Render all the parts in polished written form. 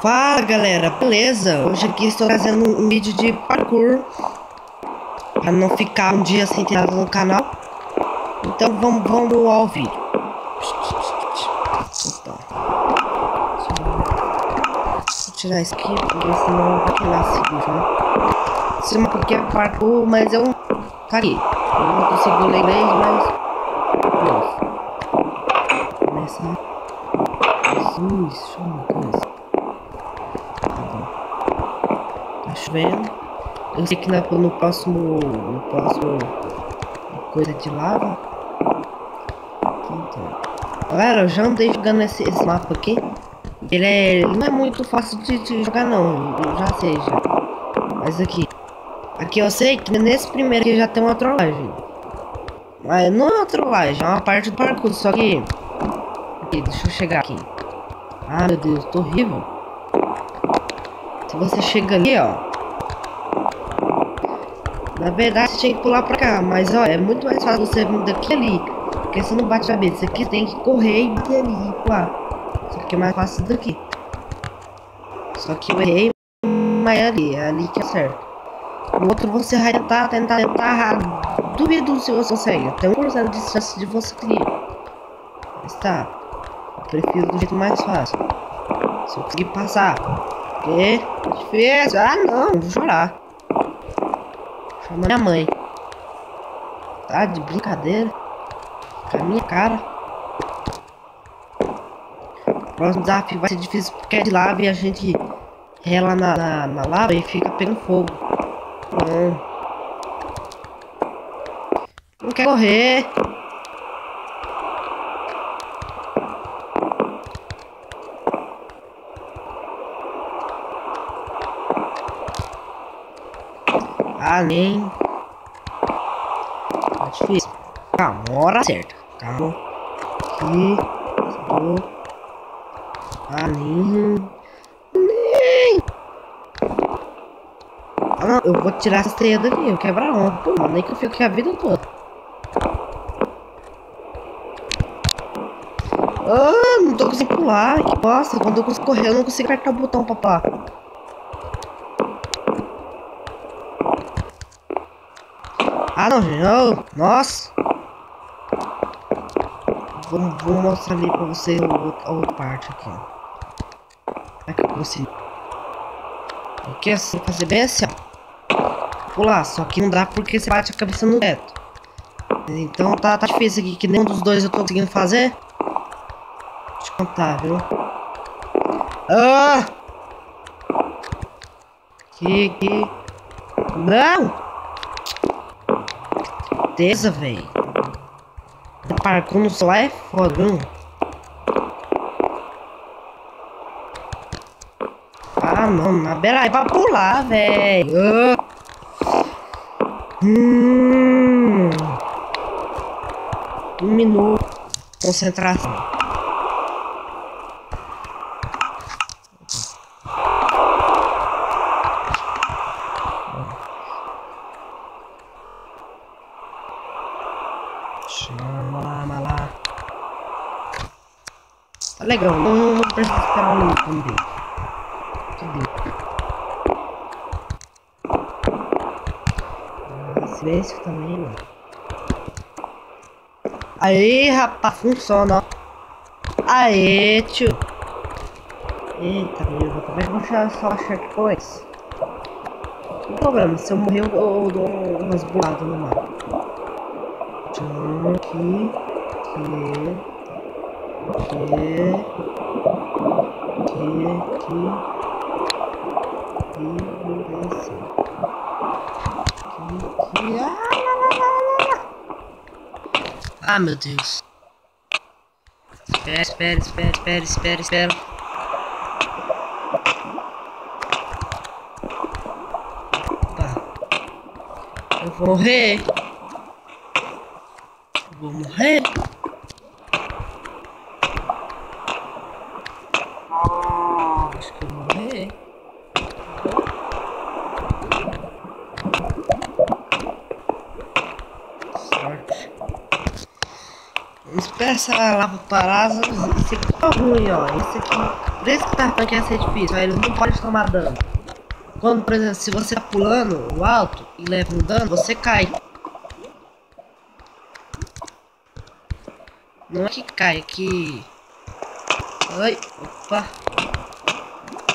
Fala galera, beleza? Hoje aqui estou trazendo um vídeo de parkour para não ficar um dia sem ter nada no canal. Então vamos ao vídeo. Opa. Vou tirar isso aqui porque senão vai queimar esse vídeo, né? Isso é uma porque é parkour, mas eu caguei. Eu não consigo ler inglês, mas começa. Jesus, deixa eu ver uma coisa. Tá chovendo. Eu sei que no próximo coisa de lava. Então, galera, eu já andei jogando esse mapa aqui. Ele não é muito fácil de jogar não. Eu já sei já. Mas aqui eu sei que nesse primeiro aqui já tem uma trollagem. Mas não é uma trollagem, é uma parte do parkour. Só que aqui, deixa eu chegar aqui. Ah, meu Deus, tô horrível. Se você chega ali, ó. Na verdade, você tinha que pular pra cá. Mas, ó, é muito mais fácil você vir daqui ali. Porque você não bate a cabeça. Aqui tem que correr e bater ali e pular. Só que é mais fácil daqui. Só que eu errei. Mas é ali que é certo. O outro você vai tentar. Duvido se você consegue. Tem 1% de chance de você conseguir. Mas tá. Eu prefiro do jeito mais fácil. Se eu conseguir passar. É difícil. Ah, não. Vou chorar. Chama minha mãe. Tá de brincadeira. Com a minha cara. O próximo desafio vai ser difícil porque é de lava e a gente rela na lava e fica pegando fogo. Não quer correr. Ah, nem. Tá difícil. Calma, hora certa. Calma. Aqui. Ah, nem. Ah, não, eu vou tirar essa teia daqui. Eu quebrar uma. Pô, nem que eu fique aqui a vida toda. Ah, não tô conseguindo pular. Que bosta. Quando eu consigo correr, eu não consigo apertar o botão pra pular. Ah, não, gente. Oh, nossa. Vou mostrar ali pra vocês a outra parte aqui. Como é que eu consigo? Aqui assim, fazer bem assim, ó. Pular, só que não dá porque você bate a cabeça no teto. Então tá difícil aqui, que nenhum dos dois eu tô conseguindo fazer. Deixa eu contar, viu? Ah! Aqui. Não! Certeza, velho. Parkour no celular é foda, viu? Ah, não, na beira aí pra pular, velho. Um minuto. Concentração. Chama lá. Tá legal, não precisa esperar um minuto também. Silêncio também, mano. Aí, rapaz, funciona, ó. Aê, tio. Eita, meu, como é que eu vou só checkpoints? Não tem problema, se eu morrer eu dou umas boadas no mapa. Aqui. Ah, meu Deus. Espera. Opa. Eu vou morrer. Acho que eu vou morrer. Sorte. Vamos esperar essa lava parada, esse aqui tá ruim, ó. Esse aqui, por isso que tá falando que ia ser difícil, ó, ele não pode tomar dano. Quando, por exemplo, se você tá pulando o alto e leva um dano, você cai. Não é que cai, é que... Ai, opa.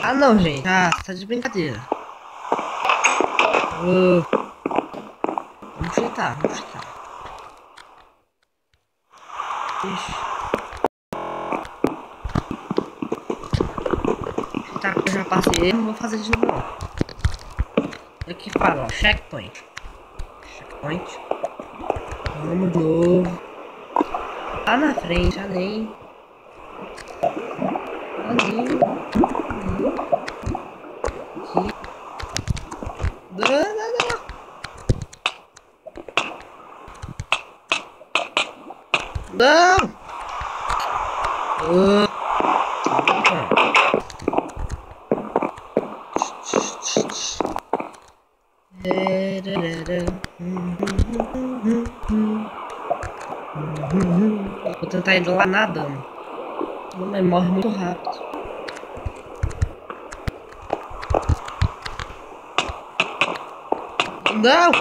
Ah não, gente, ah, tá de brincadeira. Vamos chutar, vamos chutar. Ixi. Tá, eu já passei, não vou fazer de novo não. Aqui fala, ó, checkpoint. Checkpoint. Vamos de novo. Lá na frente, já nem. Ali. Aqui. Não. Não! Vou tentar ir lá nadando. Mas morre muito rápido. Não!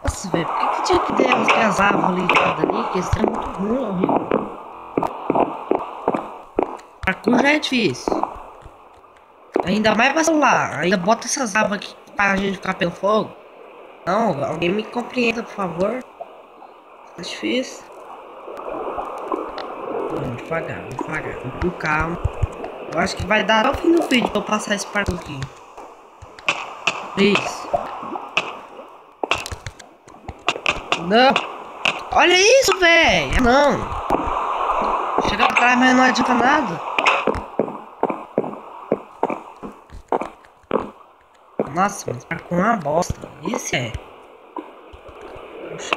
Nossa, velho, por que tinha que ter as árvores ligadas ali? Que isso é muito ruim, horrível. Parkour já é difícil. Ainda mais pra celular. Ainda bota essas árvores aqui pra gente ficar pelo fogo. Não, alguém me compreenda, por favor. Tá difícil. Vamos devagar, com calma. Eu acho que vai dar até o fim do vídeo pra eu passar esse parkour aqui. Isso. Não. Olha isso, velho. Não. Chega pra trás, mas não adianta nada. Nossa, mas parkour é uma bosta. Esse é. Poxa,